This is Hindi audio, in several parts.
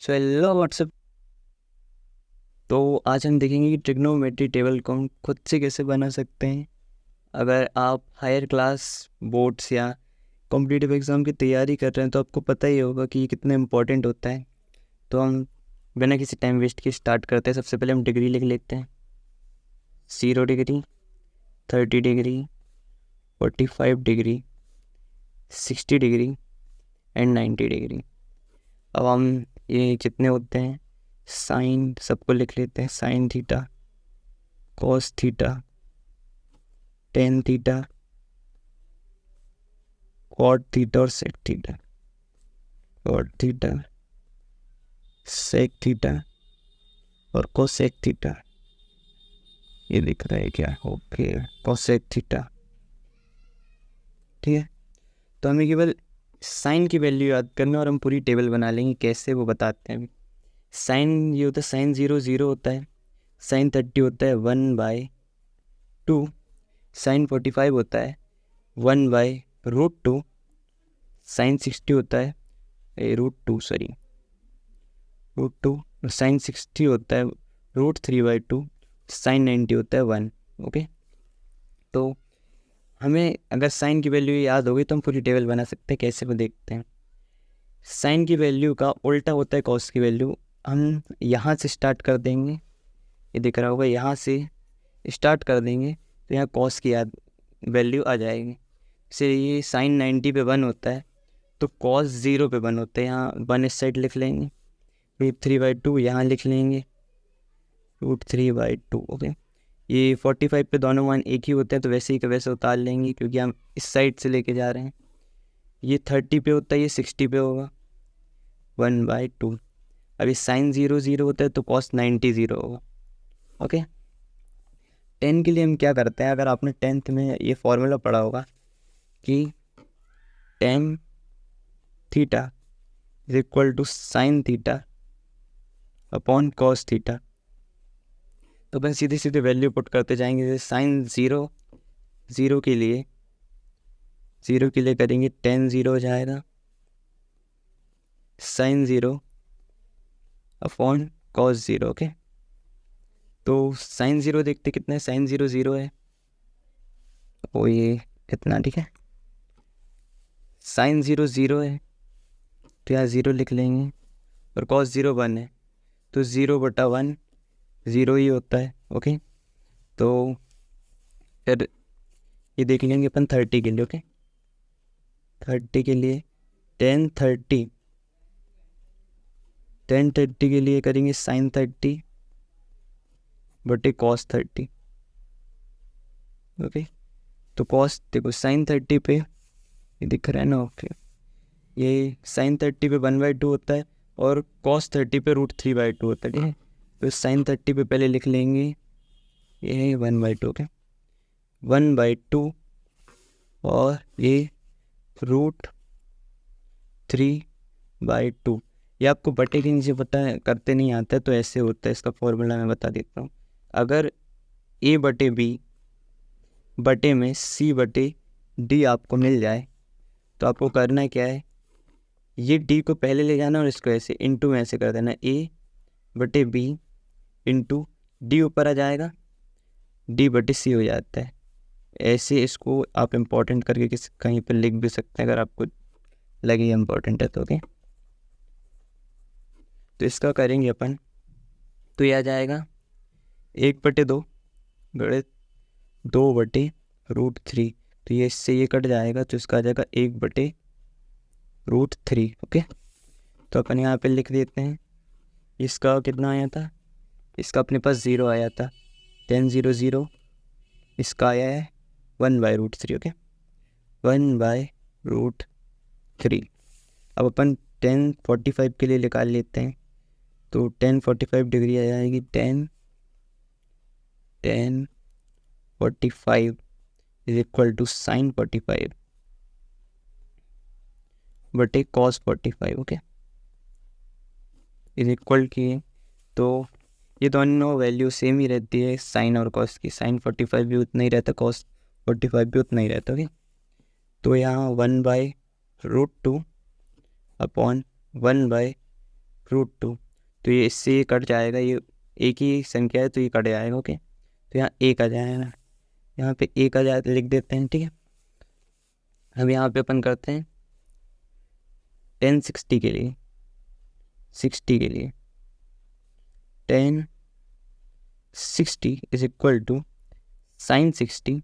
So hello what's up. तो आज हम देखेंगे कि ट्रिग्नोमेट्री टेबल को हम खुद से कैसे बना सकते हैं। अगर आप हायर क्लास बोर्ड्स या कॉम्पिटिटिव एग्ज़ाम की तैयारी कर रहे हैं तो आपको पता ही होगा कि ये कितना इम्पोर्टेंट होता है। तो हम बिना किसी टाइम वेस्ट के स्टार्ट करते हैं। सबसे पहले हम डिग्री लिख लेते हैं। 0 degree, 30 degree, 45 degree, 60 degree and 90 degree. अब हम ये कितने होते हैं साइन सबको लिख लेते हैं। Sine theta, cos theta, tan theta, cot theta और sec theta. Cot theta, sec theta और कोसेक थीटा। ये दिख रहा है क्या? Okay, cosec theta. ठीक है, तो हमें केवल साइन की वैल्यू याद करना और हम पूरी टेबल बना लेंगे। कैसे वो बताते हैं अभी। साइन ये होता है, साइन 0 0 होता है। साइन 30 होता है 1/2। साइन 45 होता है 1/√2। साइन 60 होता है √2 √2। साइन 60 होता है √3/2। साइन 90 होता है 1। ओके, तो हमें अगर साइन की वैल्यू याद होगी तो हम पूरी टेबल बना सकते हैं। कैसे वो देखते हैं। साइन की वैल्यू का उल्टा होता है कॉस की वैल्यू। हम यहाँ से स्टार्ट कर देंगे, ये दिख रहा होगा, यहाँ से स्टार्ट कर देंगे तो यहाँ कॉस की याद वैल्यू आ जाएगी। जैसे ये साइन 90 पे 1 होता है तो कॉस 0 पे 1 होता है। यहाँ 1 इस साइड लिख लेंगे, √3/2 यहाँ लिख लेंगे, √3/2। ओके, ये 45 पे दोनों मान एक ही होते हैं तो वैसे ही का वैसे उतार लेंगे क्योंकि हम इस साइड से लेके जा रहे हैं। ये 30 पे होता है, ये 60 पे होगा, 1/2। अभी साइन 0 0 होता है तो कॉस 90 0 होगा। ओके, 10 के लिए हम क्या करते हैं, अगर आपने 10th में ये फॉर्मूला पढ़ा होगा कि tan theta is equal to sine theta upon cos theta. तो अपन सीधे सीधे वैल्यू पुट करते जाएंगे। जैसे साइन 0 0 के लिए करेंगे tan 0 हो जाएगा साइन 0 अपॉन कॉस 0। ओके, तो साइन 0 देखते कितना है, साइन 0 0 है, वो ये कितना, ठीक है। साइन 0 0 है तो यहाँ 0 लिख लेंगे और कॉस 0 1 है तो 0/1 0 ही होता है। ओके, तो फिर ये देख लेंगे अपन 30 के लिए। ओके, 30 के लिए tan 30 के लिए करेंगे साइन 30 बटे कॉस 30। ओके, तो कॉस देखो साइन 30 पे ये दिख रहा है ना। ओके, ये साइन 30 पे 1/2 होता है और कॉस 30 पे √3/2 होता है। ठीक है, तो साइन 30 पे पहले लिख लेंगे ये 1/2। ओके, 1/2 और ये √3/2। ये आपको बटे के नीचे पता है करते नहीं आता है तो ऐसे होता है। इसका फॉर्मूला मैं बता देता हूँ। अगर a/b बटे में c/d आपको मिल जाए तो आपको करना क्या है, ये d को पहले ले जाना और इसको ऐसे इंटू में ऐसे कर देना। a/b इंटू d ऊपर आ जाएगा, d/c हो जाता है। ऐसे इसको आप इम्पोर्टेंट करके कहीं पर लिख भी सकते हैं अगर आपको लगे इम्पोर्टेंट है तो। ओके, तो इसका करेंगे अपन तो ये आ जाएगा 1/2 बड़े 2/√3। तो ये इससे ये कट जाएगा तो इसका आ जाएगा 1/√3। ओके, तो अपन यहाँ पे लिख देते हैं। इसका कितना आया था, इसका अपने पास 0 आया था, tan 0 0। इसका आया है 1/√3। ओके, 1/√3। अब अपन tan 45 के लिए निकाल लेते हैं तो tan 45 डिग्री आ जाएगी tan 45 is equal to sine 45 बटे कॉस 45। ओके, इज इक्वल की, तो ये दोनों वैल्यू सेम ही रहती है साइन और कॉस की। साइन 45 भी उतना ही रहता, कॉस 45 भी उतना ही रहता। ओके, तो यहाँ 1/√2 अपॉन 1/√3 √2, तो ये इससे ये कट जाएगा, ये एक ही संख्या है तो ये कट जाएगा। ओके, तो यहाँ एक आ जाएगा, यहाँ पे एक आ जाए तो लिख देते हैं। ठीक है, अब यहाँ पे अपन करते हैं 10 60 के लिए, 60 के लिए 10 60 इज इक्वल टू sin 60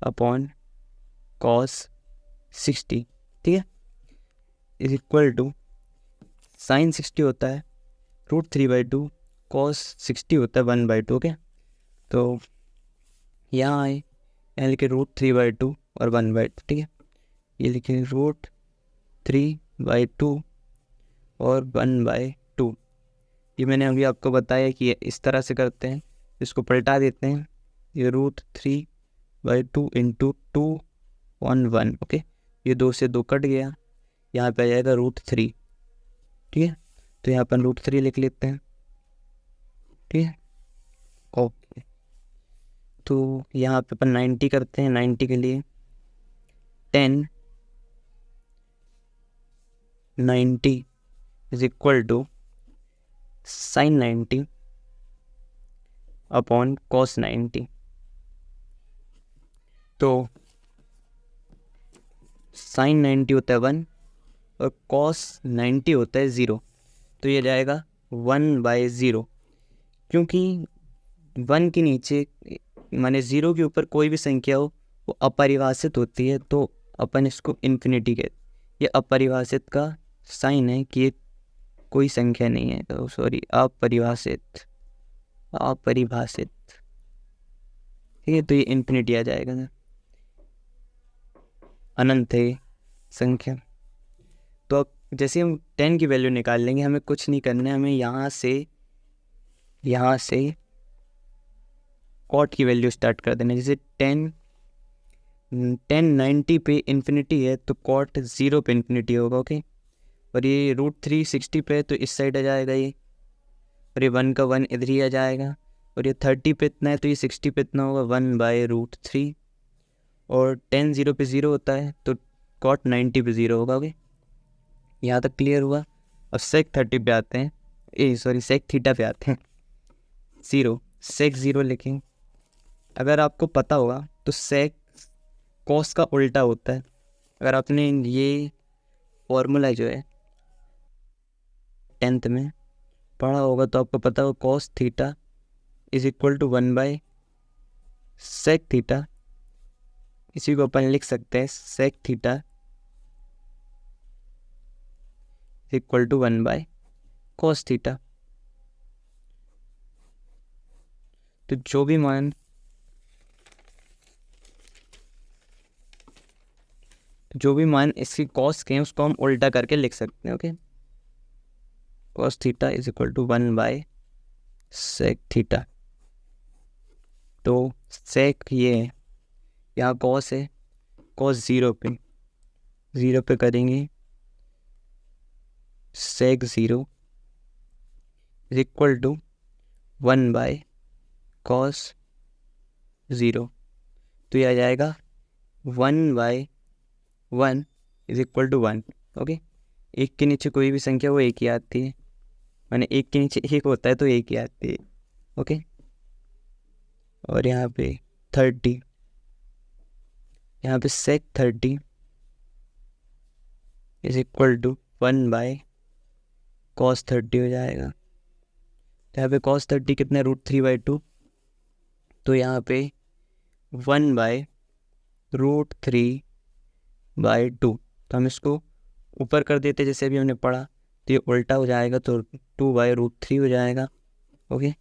अपॉन cos 60। ठीक है, इज इक्वल टू sin 60 होता है √3/2, cos 60 होता है 1/2। ओके, तो यहाँ आए, यहाँ लिखे √3/2 और 1/2। ठीक है, ये लिखे √3/2 और 1/2। ये मैंने अभी आपको बताया कि ये इस तरह से करते हैं, इसको पलटा देते हैं, ये √3/2 इंटू 2 1 1। ओके, ये 2 से 2 कट गया, यहाँ पे आ जाएगा √3। ठीक है, तो यहाँ पर √3 लिख लेते हैं। ठीक है, ओके, तो यहाँ पे अपन 90 करते हैं। 90 के लिए 10 90 इज इक्वल टू sin 90 अपॉन cos 90। तो sin 90 होता है 1 और cos 90 होता है 0, तो ये जाएगा 1/0, क्योंकि 1 के नीचे माने 0 के ऊपर कोई भी संख्या हो वो अपरिभाषित होती है, तो अपन इसको इन्फिनिटी कहते। ये अपरिभाषित का साइन है कि ये कोई संख्या नहीं है, तो सॉरी, अपरिभाषित, अपरिभाषित। ठीक है, तो ये इन्फिनिटी आ जाएगा ना, अनंत है संख्या। तो अब जैसे हम 10 की वैल्यू निकाल लेंगे, हमें कुछ नहीं करना है, हमें यहाँ से कॉट की वैल्यू स्टार्ट कर देना। जैसे 10 90 पे इन्फिनिटी है तो कॉट 0 पे इन्फिनिटी होगा। ओके, और ये √3 60 पे है तो इस साइड आ जाएगा ये, और ये 1 का 1 इधर ही आ जाएगा, और ये 30 पे इतना है तो ये 60 पे इतना होगा 1/√3, और 10 0 पे 0 होता है तो कॉट 90 पे 0 होगा। ओके, यहाँ तक क्लियर हुआ। अब सेक 30 पे आते हैं, सेक थीटा पे आते हैं। सेक 0 लिखेंगे। अगर आपको पता होगा तो सेक कॉस का उल्टा होता है। अगर आपने ये फॉर्मूला जो है 10th में पढ़ा होगा तो आपको पता होगा cos theta is equal to 1/सेक थीटा। इसी को अपन लिख सकते हैं sec theta is equal to 1/कॉस थीटा। तो जो भी मान इसकी कॉस के हैं उसको हम उल्टा करके लिख सकते हैं। Okay, cos theta is equal to 1/सेक थीटा। तो सेक ये है, यहाँ कॉस है, कॉस 0 पे करेंगे सेक 0 इज इक्वल टू 1/कॉस 0। तो यह आ जाएगा 1/1 इज इक्वल टू 1। ओके, एक के नीचे कोई भी संख्या वो एक ही आती है, माने एक के नीचे एक होता है तो एक ही आती है। ओके, और यहाँ पे 30, यहाँ पे सेक 30 इज इक्वल टू 1/कॉस 30 हो जाएगा। तो यहाँ पे कॉस 30 कितना है √3/2, तो यहाँ पे 1/√3/2। तो हम इसको ऊपर कर देते जैसे अभी हमने पढ़ा, तो ये उल्टा हो जाएगा तो 2/√3 हो जाएगा। ओके,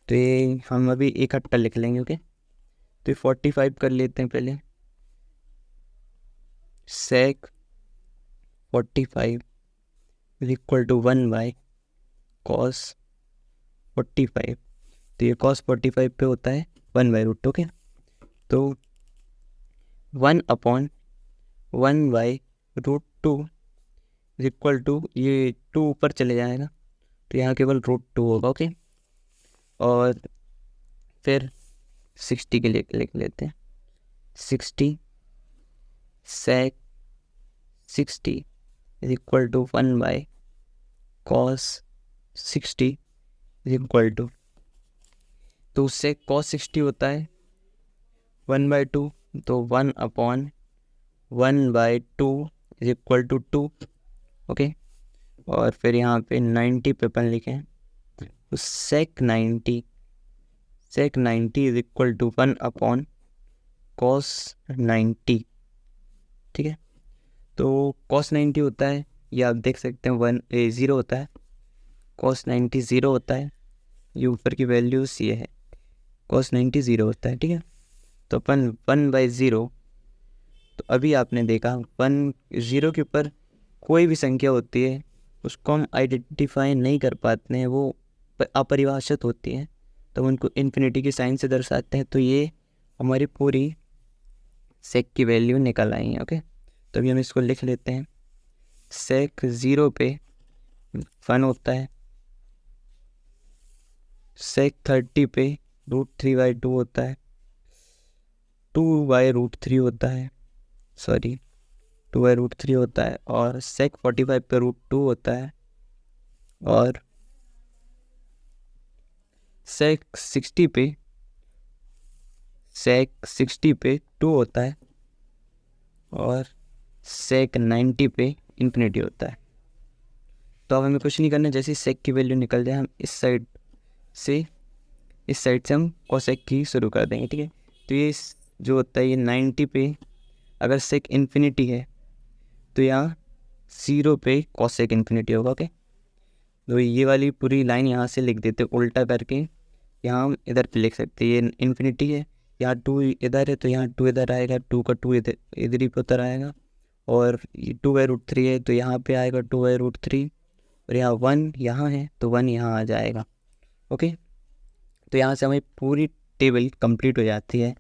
तो ये हम अभी इकट्ठा लिख लेंगे। ओके, तो ये 45 कर लेते हैं पहले। सेक 45 इज इक्वल टू 1/कॉस 45। तो ये कॉस 45 पे होता है 1/√2। ओके, तो 1/1/√2 इज इक्वल टू, ये 2 ऊपर चले जाएगा तो यहाँ केवल √2 होगा। ओके, और फिर 60 के लिए लिख लेते हैं। 60 सेक 60 इज इक्वल टू 1/कॉस cos 60 इज इक्वल टू, तो उससे cos 60 होता है 1/2, तो 1/1/2 इज इक्वल टू 2। ओके, और फिर यहाँ पे 90 पे अपन लिखें तो sec 90 is equal to 1/cos 90। ठीक है, तो cos 90 होता है, ये आप देख सकते हैं 0 होता है, cos 90 0 होता है, ये ऊपर की वैल्यूज ये है, cos 90 0 होता है। ठीक है, तो अपन 1/0, तो अभी आपने देखा 0 के ऊपर कोई भी संख्या होती है उसको हम आइडेंटिफाई नहीं कर पाते हैं, वो अपरिभाषित होती हैं, तो उनको इन्फिनिटी की साइन से दर्शाते हैं। तो ये हमारी पूरी सेक की वैल्यू निकल आई है। ओके, तो अभी हम इसको लिख लेते हैं। सेक 0 पे 1 होता है, सेक 30 पे √3/2 होता है, 2/√3 होता है, 2/√3 होता है, और सेक 45 पे √2 होता है, और सेक 60 पे 2 होता है, और सेक 90 पे इन्फिनिटी होता है। तो अब हमें कुछ नहीं करना, जैसे सेक की वैल्यू निकल जाए हम इस साइड से हम कोसेक की शुरू कर देंगे। ठीक है, तो ये जो होता है ये 90 पे अगर सेक इन्फिनिटी है तो यहाँ 0 पे कोसेक इन्फिनिटी होगा। ओके, तो ये वाली पूरी लाइन यहाँ से लिख देते उल्टा करके, यहाँ हम इधर पे लिख सकते हैं, ये इन्फिनिटी है, यहाँ 2 इधर है तो यहाँ 2 इधर आएगा, 2 का 2 इधर ही पे उतर आएगा, और ये 2/√3 है तो यहाँ पे आएगा 2/√3, और यहाँ 1 यहाँ है तो 1 यहाँ आ जाएगा। ओके, तो यहाँ से हमें पूरी टेबल कंप्लीट हो जाती है,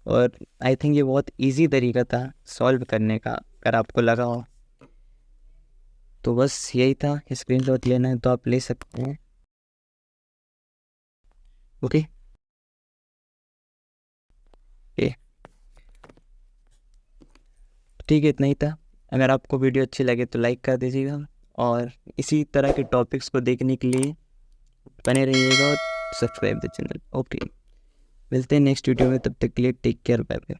और आई थिंक ये बहुत इजी तरीका था सॉल्व करने का, अगर आपको लगा हो तो बस यही था। स्क्रीनशॉट लेना है तो आप ले सकते हैं। ओके, ठीक है, इतना ही था। अगर आपको वीडियो अच्छी लगे तो लाइक कर दीजिएगा, और इसी तरह के टॉपिक्स को देखने के लिए बने रहिएगा और सब्सक्राइब द चैनल। ओके, मिलते हैं नेक्स्ट वीडियो में, तब तक के लिए टेक केयर, बाय बाय।